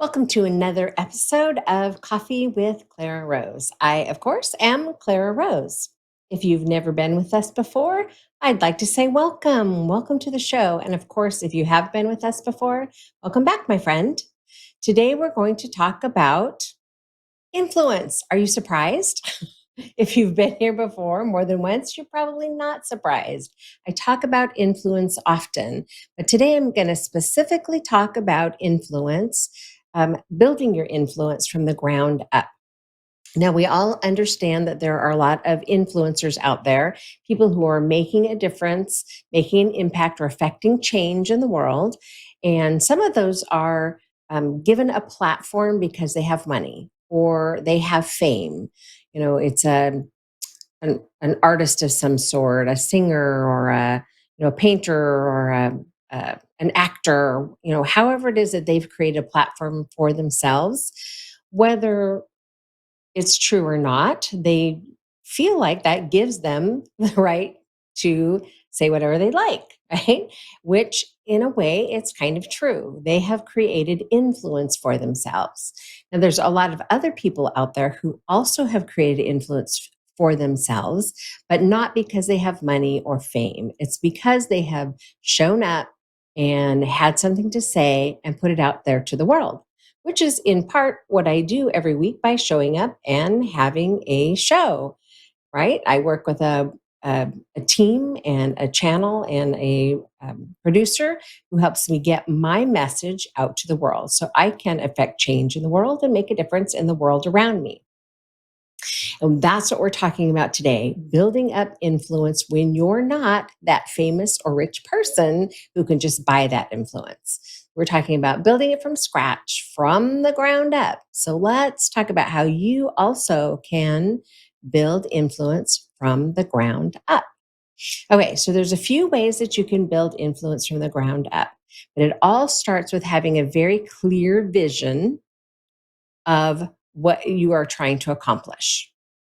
Welcome to another episode of Coffee with Clara Rose. I, of course, am Clara Rose. If you've never been with us before, I'd like to say welcome. Welcome to the show. And of course, if you have been with us before, welcome back, my friend. Today, we're going to talk about influence. Are you surprised? If you've been here before more than once, you're probably not surprised. I talk about influence often, but today I'm going to specifically talk about influence, building your influence from the ground up. Now, we all understand that there are a lot of influencers out there, people who are making a difference, making an impact, or affecting change in the world. And some of those are given a platform because they have money or they have fame. It's an artist of some sort, a singer or a painter or an actor, however it is that they've created a platform for themselves, whether it's true or not, they feel like that gives them the right to say whatever they like, right? Which, in a way, it's kind of true. They have created influence for themselves. Now, there's a lot of other people out there who also have created influence for themselves, but not because they have money or fame. It's because they have shown up and had something to say and put it out there to the world, which is in part what I do every week by showing up and having a show, right? I work with a team and a channel and a producer who helps me get my message out to the world so I can affect change in the world and make a difference in the world around me. And that's what we're talking about today, building up influence when you're not that famous or rich person who can just buy that influence. We're talking about building it from scratch, from the ground up. So let's talk about how you also can build influence from the ground up. Okay, so there's a few ways that you can build influence from the ground up, but it all starts with having a very clear vision of what you are trying to accomplish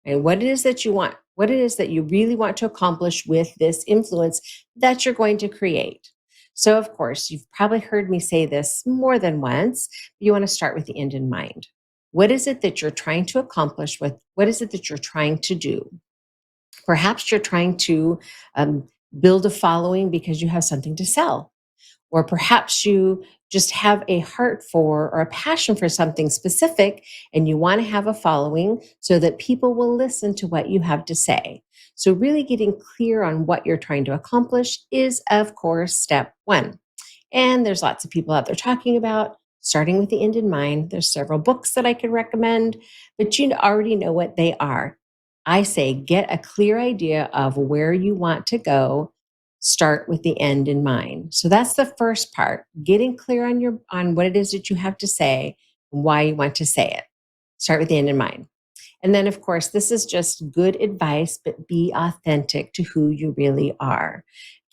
and what it is that you want, what it is that you really want to accomplish with this influence that you're going to create. So, of course, you've probably heard me say this more than once, but you want to start with the end in mind. What is it that you're trying to accomplish with? What is it that you're trying to do? Perhaps you're trying to build a following because you have something to sell, or perhaps you just have a heart for or a passion for something specific and you want to have a following so that people will listen to what you have to say. So, really getting clear on what you're trying to accomplish is, of course, step one. And there's lots of people out there talking about starting with the end in mind. There's several books that I could recommend, but you already know what they are. I say get a clear idea of where you want to go. Start with the end in mind. So that's the first part, getting clear on what it is that you have to say and why you want to say it. Start with the end in mind. And then, of course, this is just good advice, but be authentic to who you really are.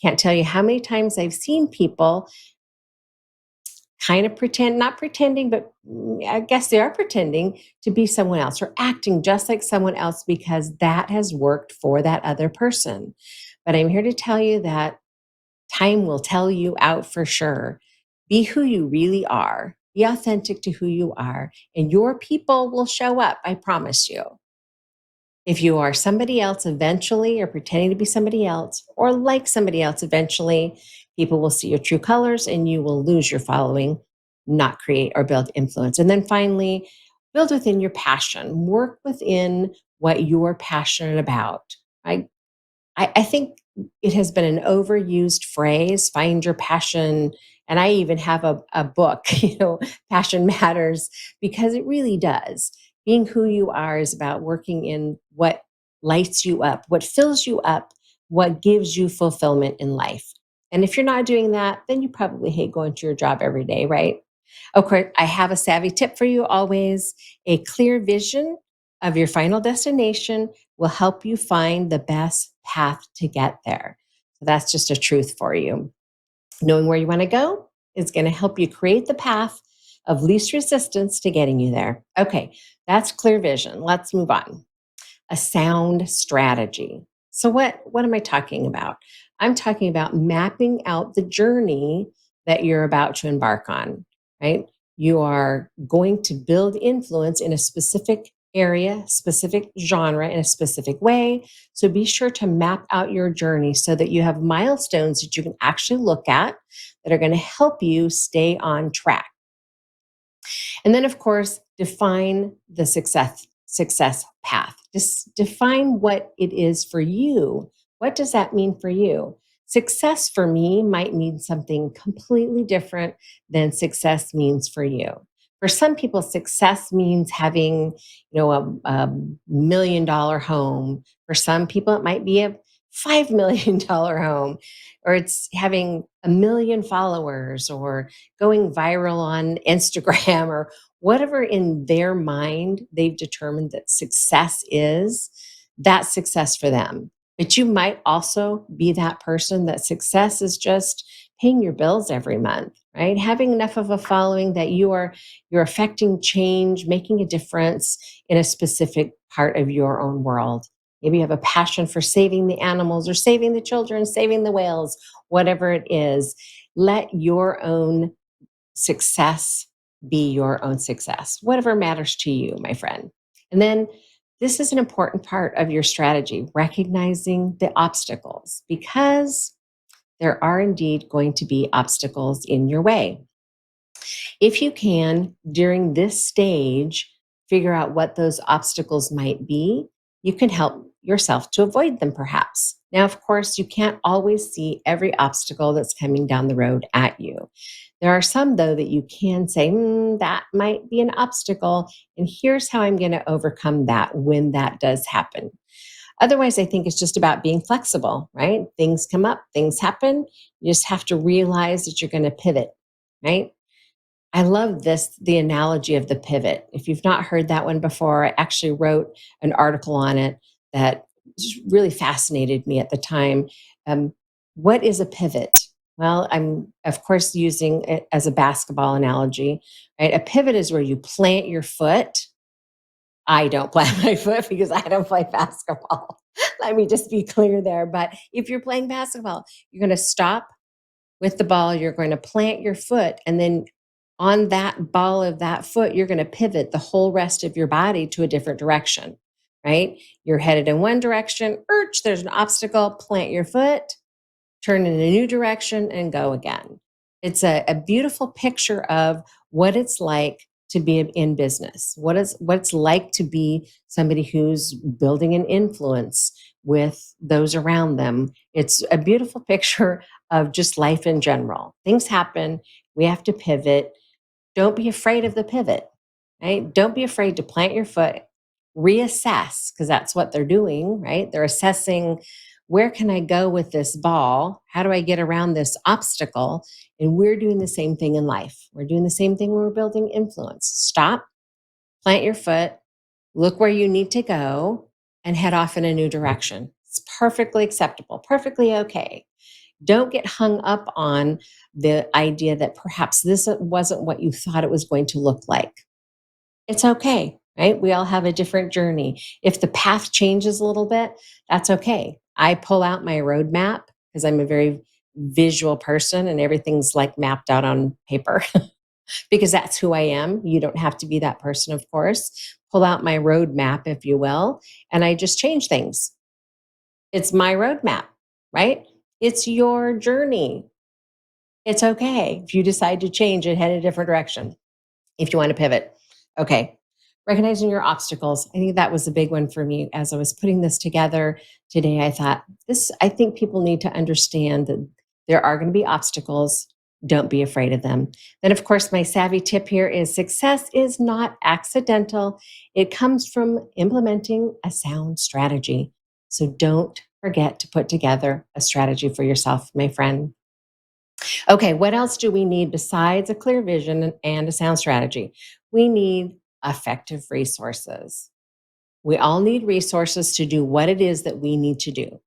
Can't tell you how many times I've seen people kind of pretend, not pretending, but I guess they are pretending to be someone else or acting just like someone else because that has worked for that other person. But I'm here to tell you that time will tell you out for sure. Be who you really are, be authentic to who you are, and your people will show up. I promise you. If you are somebody else eventually, or pretending to be somebody else, or like somebody else eventually, people will see your true colors and you will lose your following, not create or build influence. And then finally, build within your passion, work within what you're passionate about. I, I think it has been an overused phrase, find your passion. And I even have a book, Passion Matters, because it really does. Being who you are is about working in what lights you up, what fills you up, what gives you fulfillment in life. And if you're not doing that, then you probably hate going to your job every day, right? Of course, I have a savvy tip for you always. A clear vision of your final destination will help you find the best path to get there. So that's just a truth for you. Knowing where you want to go is going to help you create the path of least resistance to getting you there. Okay, that's clear vision. Let's move on. A sound strategy. So what am I talking about? I'm talking about mapping out the journey that you're about to embark on, right? You are going to build influence in a specific area, specific genre, in a specific way. So be sure to map out your journey so that you have milestones that you can actually look at that are going to help you stay on track. And then, of course, define the success path. Just define what it is for you. What does that mean for you? Success for me might mean something completely different than success means for you. For some people, success means having, a $1 million home. For some people, it might be a $5 million home, or it's having 1 million followers, or going viral on Instagram, or whatever in their mind they've determined that success is, that's success for them. But you might also be that person that success is just paying your bills every month, right? Having enough of a following that you're affecting change, making a difference in a specific part of your own world. Maybe you have a passion for saving the animals or saving the children, saving the whales, whatever it is. Let your own success be your own success, whatever matters to you, my friend. And then this is an important part of your strategy, recognizing the obstacles, because there are indeed going to be obstacles in your way. If you can, during this stage, figure out what those obstacles might be, you can help yourself to avoid them perhaps. Now, of course, you can't always see every obstacle that's coming down the road at you. There are some, though, that you can say, that might be an obstacle, and here's how I'm going to overcome that when that does happen. Otherwise, I think it's just about being flexible, right? Things come up, things happen. You just have to realize that you're going to pivot, right? I love this, the analogy of the pivot. If you've not heard that one before, I actually wrote an article on it that really fascinated me at the time. Um, what is a pivot? Well, I'm, of course, using it as a basketball analogy, right? A pivot is where you plant your foot. I don't plant my foot because I don't play basketball. Let me just be clear there. But if you're playing basketball, you're going to stop with the ball, you're going to plant your foot, and then on that ball of that foot, you're going to pivot the whole rest of your body to a different direction, right? You're headed in one direction, there's an obstacle, plant your foot, turn in a new direction, and go again. It's a beautiful picture of what it's like to be in business, what it's like to be somebody who's building an influence with those around them. It's a beautiful picture of just life in general. Things happen. We have to pivot. Don't be afraid of the pivot, right? Don't be afraid to plant your foot, reassess, because that's what they're doing, right? They're assessing, where can I go with this ball? How do I get around this obstacle? And we're doing the same thing in life. We're doing the same thing when we're building influence. Stop, plant your foot, look where you need to go, and head off in a new direction. It's perfectly acceptable, perfectly okay. Don't get hung up on the idea that perhaps this wasn't what you thought it was going to look like. It's okay, right? We all have a different journey. If the path changes a little bit, that's okay. I pull out my roadmap because I'm a very visual person and everything's like mapped out on paper because that's who I am. You don't have to be that person, of course. Pull out my roadmap, if you will, and I just change things. It's my roadmap, right? It's your journey. It's okay if you decide to change and head in a different direction. If you want to pivot, okay. Recognizing your obstacles. I think that was a big one for me as I was putting this together today. I thought, I think people need to understand that there are going to be obstacles. Don't be afraid of them. Then, of course, my savvy tip here is success is not accidental. It comes from implementing a sound strategy. So don't forget to put together a strategy for yourself, my friend. Okay, what else do we need besides a clear vision and a sound strategy? We need effective resources. We all need resources to do what it is that we need to do.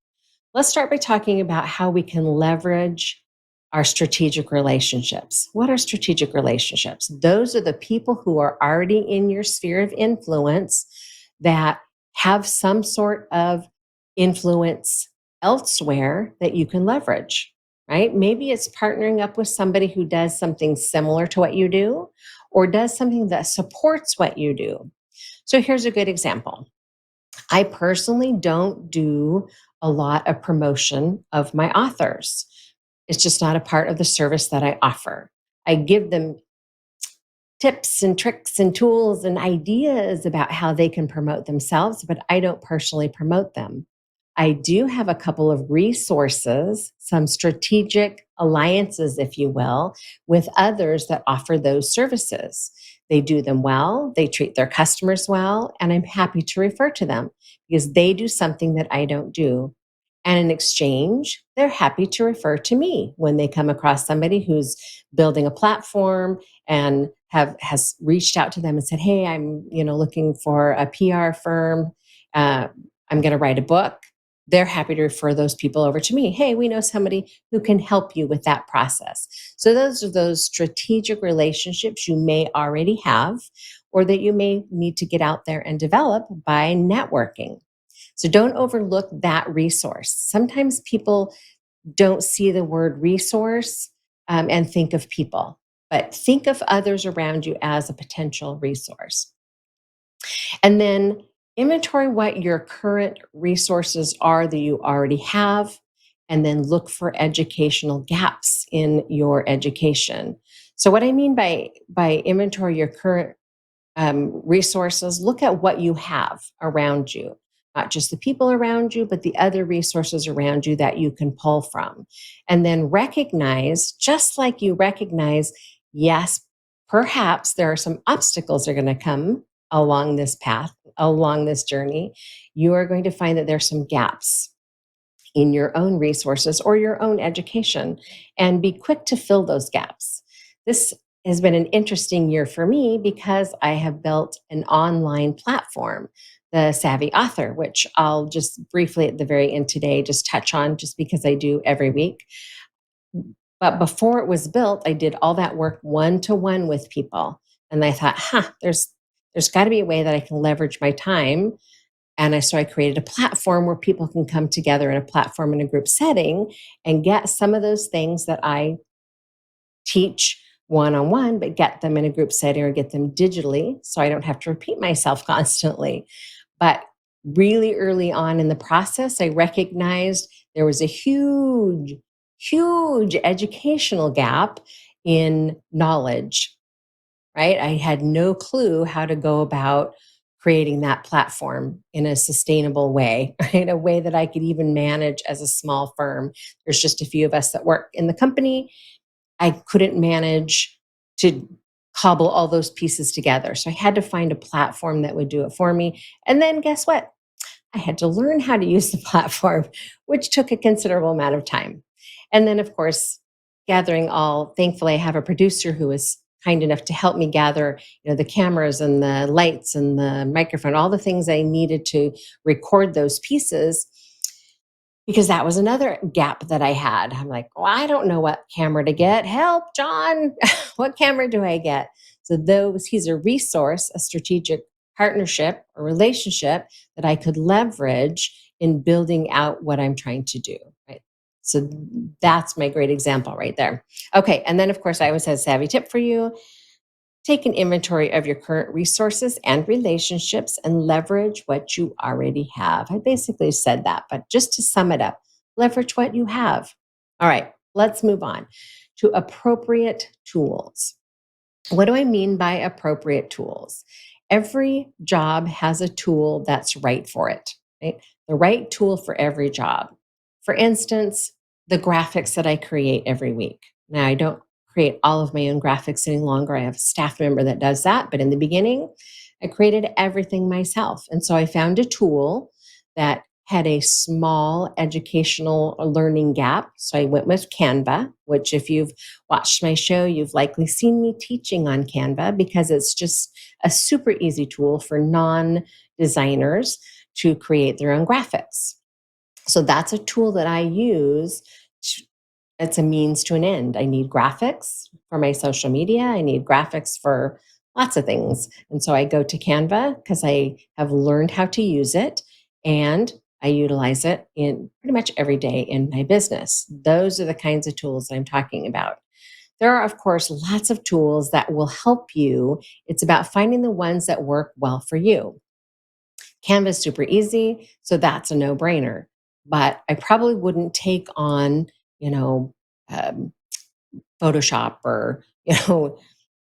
Let's start by talking about how we can leverage our strategic relationships. What are strategic relationships? Those are the people who are already in your sphere of influence that have some sort of influence elsewhere that you can leverage. right? Maybe it's partnering up with somebody who does something similar to what you do or does something that supports what you do. So here's a good example. I personally don't do a lot of promotion of my authors. It's just not a part of the service that I offer. I give them tips and tricks and tools and ideas about how they can promote themselves, but I don't personally promote them. I do have a couple of resources, some strategic alliances, if you will, with others that offer those services. They do them well, they treat their customers well, and I'm happy to refer to them because they do something that I don't do. And in exchange, they're happy to refer to me when they come across somebody who's building a platform and has reached out to them and said, "Hey, I'm looking for a PR firm. Uh, I'm going to write a book." They're happy to refer those people over to me. "Hey, we know somebody who can help you with that process." So those are those strategic relationships you may already have, or that you may need to get out there and develop by networking. So don't overlook that resource. Sometimes people don't see the word resource and think of people, but think of others around you as a potential resource. And then inventory what your current resources are that you already have, and then look for educational gaps in your education. So what I mean by inventory your current resources, look at what you have around you, not just the people around you, but the other resources around you that you can pull from. And then recognize, just like you recognize, yes, perhaps there are some obstacles that are going to come along this path, along this journey. You are going to find that there's some gaps in your own resources or your own education, and be quick to fill those gaps. This has been an interesting year for me because I have built an online platform, the Savvy Author, which I'll just briefly at the very end today just touch on, just because I do every week. But before it was built, I did all that work one to one with people. And I thought, there's got to be a way that I can leverage my time. So I created a platform where people can come together in a platform in a group setting and get some of those things that I teach one on one, but get them in a group setting or get them digitally so I don't have to repeat myself constantly. But really early on in the process, I recognized there was a huge, huge educational gap in knowledge, right? I had no clue how to go about creating that platform in a sustainable way, right? A way that I could even manage as a small firm. There's just a few of us that work in the company. I couldn't manage to cobble all those pieces together. So I had to find a platform that would do it for me. And then guess what? I had to learn how to use the platform, which took a considerable amount of time. And then, of course, thankfully, I have a producer who was kind enough to help me gather, the cameras and the lights and the microphone, all the things I needed to record those pieces, because that was another gap that I had. I'm like, well, I don't know what camera to get. Help, John. What camera do I get? So he's a resource, a strategic partnership, a relationship that I could leverage in building out what I'm trying to do. Right. So that's my great example right there. Okay. And then of course I always have a savvy tip for you. Take an inventory of your current resources and relationships and leverage what you already have. I basically said that, but just to sum it up, leverage what you have. All right, let's move on to appropriate tools. What do I mean by appropriate tools? Every job has a tool that's right for it, right? The right tool for every job. For instance, the graphics that I create every week. Now, I don't create all of my own graphics any longer. I have a staff member that does that. But in the beginning, I created everything myself. And so I found a tool that had a small educational learning gap. So I went with Canva, which if you've watched my show, you've likely seen me teaching on Canva because it's just a super easy tool for non-designers to create their own graphics. So that's a tool that I use. It's a means to an end. I need graphics for my social media. I need graphics for lots of things. And so I go to Canva because I have learned how to use it. And I utilize it in pretty much every day in my business. Those are the kinds of tools I'm talking about. There are, of course, lots of tools that will help you. It's about finding the ones that work well for you. Canva's super easy, so that's a no-brainer. But I probably wouldn't take on, you know, um, Photoshop or,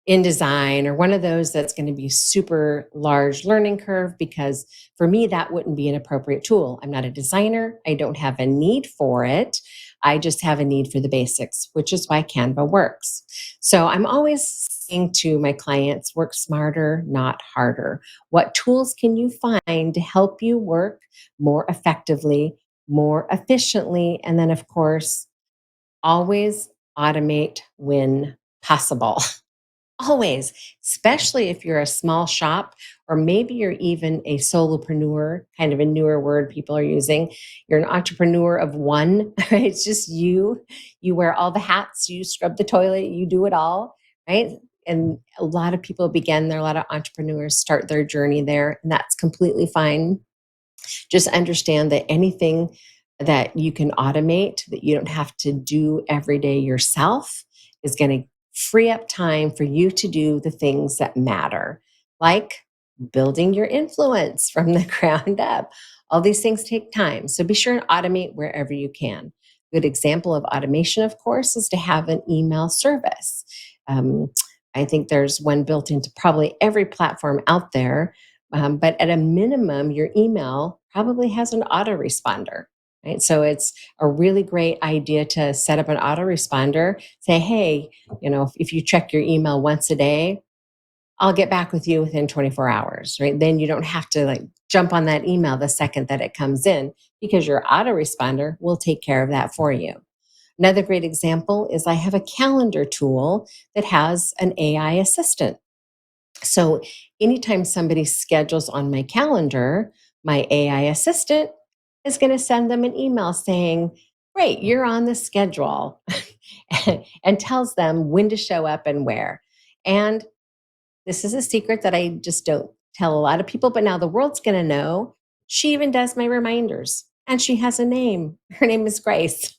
InDesign or one of those that's going to be super large learning curve, because for me, that wouldn't be an appropriate tool. I'm not a designer. I don't have a need for it. I just have a need for the basics, which is why Canva works. So I'm always saying to my clients, work smarter, not harder. What tools can you find to help you work more effectively, more efficiently? And then, of course, always automate when possible. Always, especially if you're a small shop, or maybe you're even a solopreneur, kind of a newer word people are using. You're an entrepreneur of one, right? It's just you. You wear all the hats, you scrub the toilet, you do it all, right? And a lot of people begin there, a lot of entrepreneurs start their journey there, and that's completely fine. Just understand that anything that you can automate, that you don't have to do every day yourself, is going to free up time for you to do the things that matter, like building your influence from the ground up. All these things take time. So be sure and automate wherever you can. Good example of automation, of course, is to have an email service. Um, I think there's one built into probably every platform out there, but at a minimum, your email probably has an autoresponder, right? So it's a really great idea to set up an autoresponder. Say, hey, if you check your email once a day, I'll get back with you within 24 hours, right? Then you don't have to like jump on that email the second that it comes in, because your autoresponder will take care of that for you. Another great example is I have a calendar tool that has an AI assistant. So anytime somebody schedules on my calendar, my AI assistant is going to send them an email saying, great, you're on the schedule, and tells them when to show up and where. And this is a secret that I just don't tell a lot of people, but now the world's going to know. She even does my reminders, and she has a name. Her name is Grace.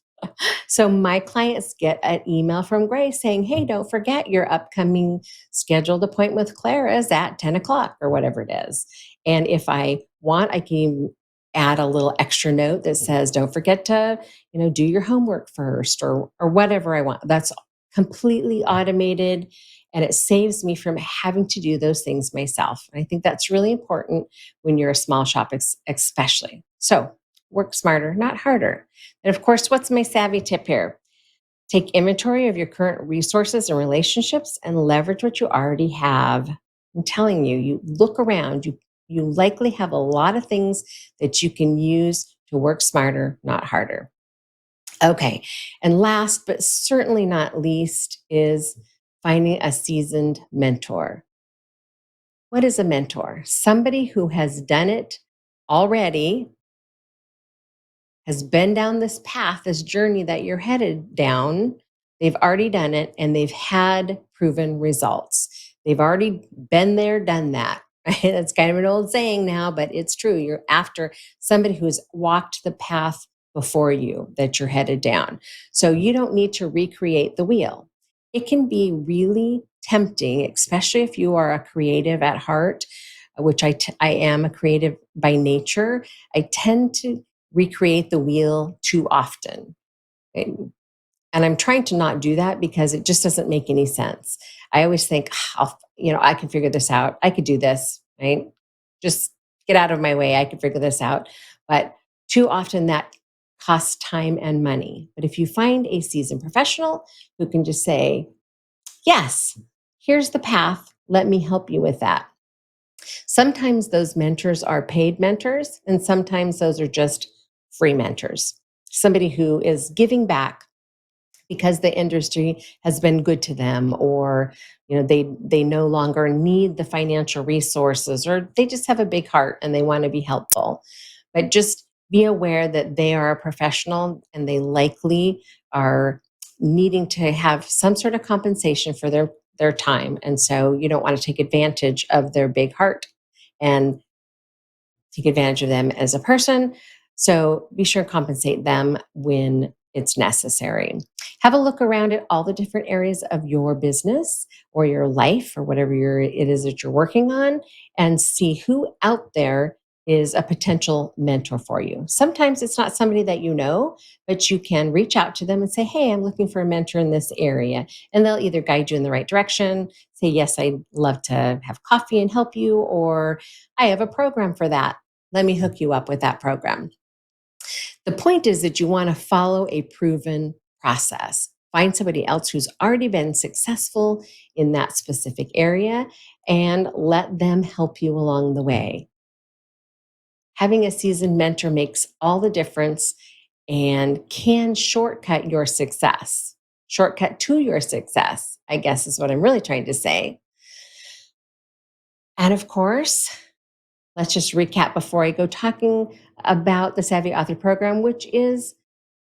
So my clients get an email from Grace saying, hey, don't forget your upcoming scheduled appointment with Clara is at 10 o'clock or whatever it is. And if I want, I can add a little extra note that says, don't forget to, do your homework first, or whatever I want. That's completely automated, and it saves me from having to do those things myself. And I think that's really important when you're a small shop, especially. So work smarter, not harder. And of course, what's my savvy tip here? Take inventory of your current resources and relationships and leverage what you already have. I'm telling you, you look around, you likely have a lot of things that you can use to work smarter, not harder. Okay. And last but certainly not least is finding a seasoned mentor. What is a mentor? Somebody who has done it already, has been down this path, this journey that you're headed down. They've already done it, and they've had proven results. They've already been there, done that. Right? That's kind of an old saying now, but it's true. You're after somebody who's walked the path before you that you're headed down. So you don't need to recreate the wheel. It can be really tempting, especially if you are a creative at heart, which I am a creative by nature. I tend to recreate the wheel too often. And I'm trying to not do that because it just doesn't make any sense. I always think, I can figure this out. I could do this, right? Just get out of my way. I could figure this out. But too often that costs time and money. But if you find a seasoned professional who can just say, yes, here's the path, let me help you with that. Sometimes those mentors are paid mentors, and sometimes those are just free mentors. Somebody who is giving back because the industry has been good to them, or they no longer need the financial resources, or they just have a big heart and they want to be helpful. But just be aware that they are a professional, and they likely are needing to have some sort of compensation for their time. And so you don't want to take advantage of their big heart and take advantage of them as a person. So be sure to compensate them when it's necessary. Have a look around at all the different areas of your business or your life or whatever it is that you're working on, and see who out there is a potential mentor for you. Sometimes it's not somebody that you know, but you can reach out to them and say, "Hey, I'm looking for a mentor in this area." And they'll either guide you in the right direction, say, "Yes, I'd love to have coffee and help you," or "I have a program for that. Let me hook you up with that program." The point is that you want to follow a proven process. Find somebody else who's already been successful in that specific area and let them help you along the way. Having a seasoned mentor makes all the difference and can shortcut your success. Shortcut to your success, I guess is what I'm really trying to say. And of course, let's just recap before I go talking about the Savvy Author Program, which is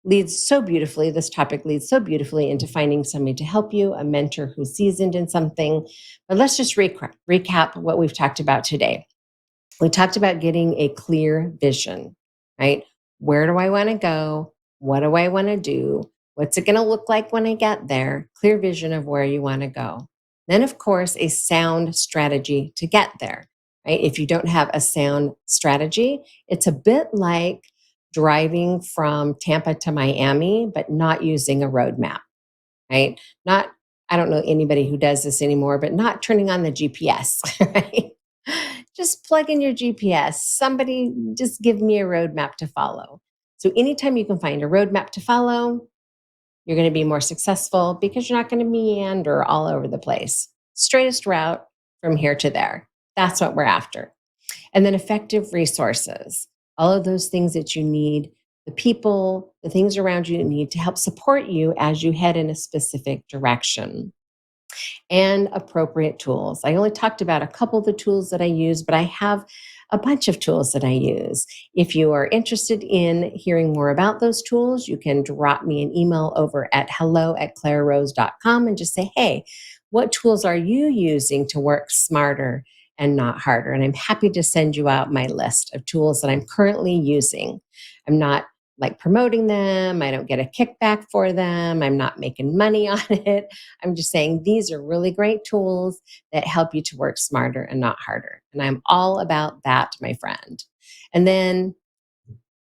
leads so beautifully, this topic leads so beautifully into finding somebody to help you, a mentor who's seasoned in something. But let's just recap what we've talked about today. We talked about getting a clear vision, right? Where do I want to go? What do I want to do? What's it going to look like when I get there? Clear vision of where you want to go. Then, of course, a sound strategy to get there, right? If you don't have a sound strategy, it's a bit like driving from Tampa to Miami, but not using a roadmap, right? Not, I don't know anybody who does this anymore, but not turning on the GPS, right? Just plug in your GPS. Somebody just give me a roadmap to follow. So anytime you can find a roadmap to follow, you're going to be more successful because you're not going to meander all over the place. Straightest route from here to there. That's what we're after. And then effective resources, all of those things that you need, the people, the things around you need to help support you as you head in a specific direction. And appropriate tools. I only talked about a couple of the tools that I use, but I have a bunch of tools that I use. If you are interested in hearing more about those tools, you can drop me an email over at hello@clararose.com and just say, "Hey, what tools are you using to work smarter and not harder?" And I'm happy to send you out my list of tools that I'm currently using. I'm not like promoting them. I don't get a kickback for them. I'm not making money on it. I'm just saying these are really great tools that help you to work smarter and not harder. And I'm all about that, my friend. And then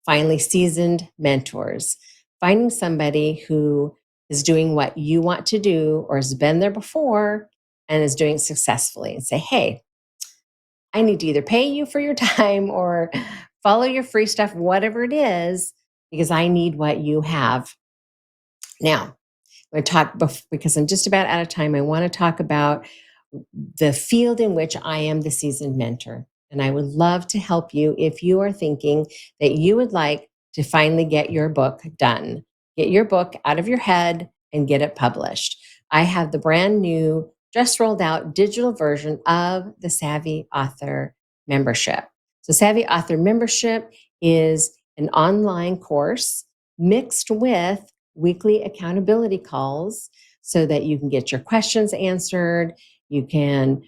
finally, seasoned mentors. Finding somebody who is doing what you want to do or has been there before and is doing it successfully, and say, "Hey, I need to either pay you for your time or follow your free stuff, whatever it is, because I need what you have." Now, I talk because I'm just about out of time. I want to talk about the field in which I am the seasoned mentor. And I would love to help you if you are thinking that you would like to finally get your book done, get your book out of your head and get it published. I have the brand new, just rolled out digital version of the Savvy Author membership. So, Savvy Author membership is an online course mixed with weekly accountability calls so that you can get your questions answered. You can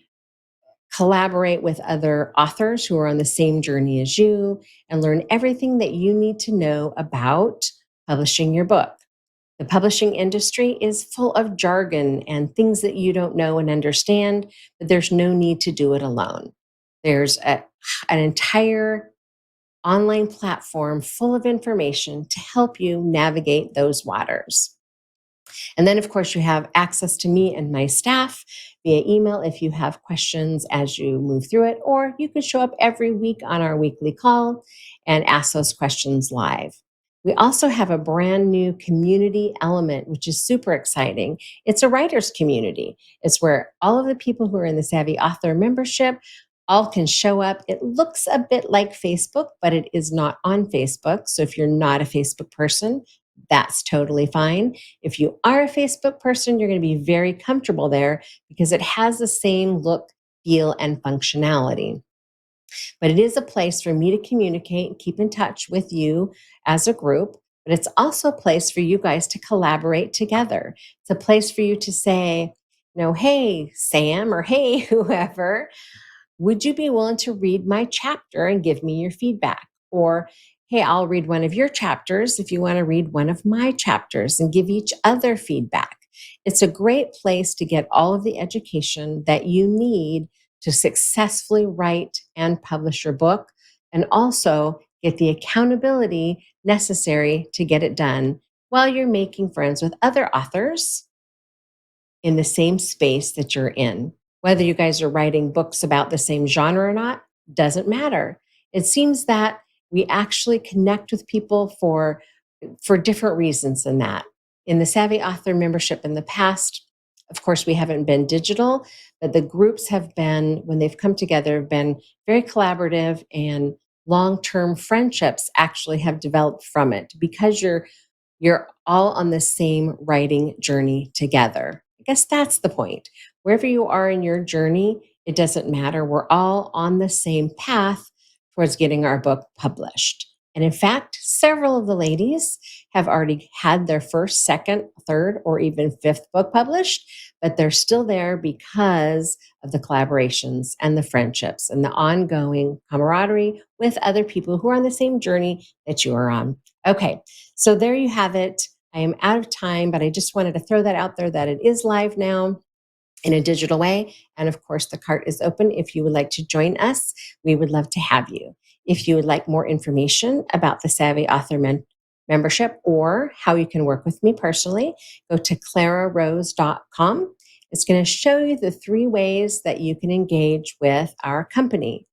collaborate with other authors who are on the same journey as you and learn everything that you need to know about publishing your book. The publishing industry is full of jargon and things that you don't know and understand, but there's no need to do it alone. There's an entire online platform full of information to help you navigate those waters. And then, of course, you have access to me and my staff via email if you have questions as you move through it, or you can show up every week on our weekly call and ask those questions live. We also have a brand new community element, which is super exciting. It's a writer's community. It's where all of the people who are in the Savvy Author membership all can show up. It looks a bit like Facebook, but it is not on Facebook. So if you're not a Facebook person, that's totally fine. If you are a Facebook person, you're going to be very comfortable there because it has the same look, feel, and functionality. But it is a place for me to communicate and keep in touch with you as a group. But it's also a place for you guys to collaborate together. It's a place for you to say, "Hey, Sam," or "Hey, whoever, would you be willing to read my chapter and give me your feedback?" Or, hey, I'll read one of your chapters if you want to read one of my chapters and give each other feedback. It's a great place to get all of the education that you need to successfully write and publish your book, and also get the accountability necessary to get it done while you're making friends with other authors in the same space that you're in. Whether you guys are writing books about the same genre or not, doesn't matter. It seems that we actually connect with people for different reasons than that. In the Savvy Author membership in the past, of course, we haven't been digital, but the groups have been, when they've come together, have been very collaborative, and long-term friendships actually have developed from it because you're all on the same writing journey together. I guess that's the point. Wherever you are in your journey, it doesn't matter. We're all on the same path towards getting our book published. And in fact, several of the ladies have already had their first, second, third, or even fifth book published, but they're still there because of the collaborations and the friendships and the ongoing camaraderie with other people who are on the same journey that you are on. Okay, so there you have it. I am out of time, but I just wanted to throw that out there that it is live now in a digital way. And of course, the cart is open. If you would like to join us, we would love to have you. If you would like more information about the Savvy Author membership or how you can work with me personally, go to clararose.com. It's going to show you the 3 ways that you can engage with our company,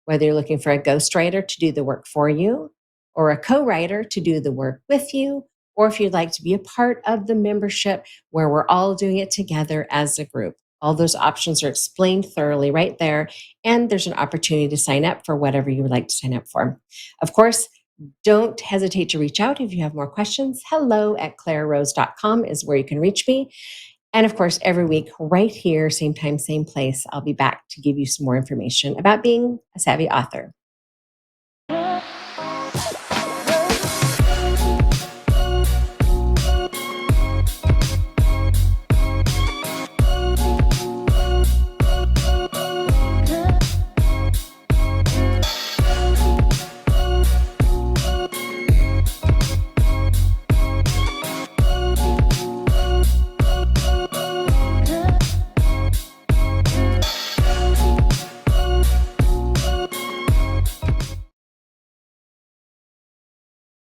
whether you're looking for a ghostwriter to do the work for you, or a co-writer to do the work with you, or if you'd like to be a part of the membership where we're all doing it together as a group. All those options are explained thoroughly right there, and there's an opportunity to sign up for whatever you would like to sign up for. Of course, don't hesitate to reach out if you have more questions. hello@clararose.com is where you can reach me. And of course, every week, right here, same time, same place, I'll be back to give you some more information about being a savvy author.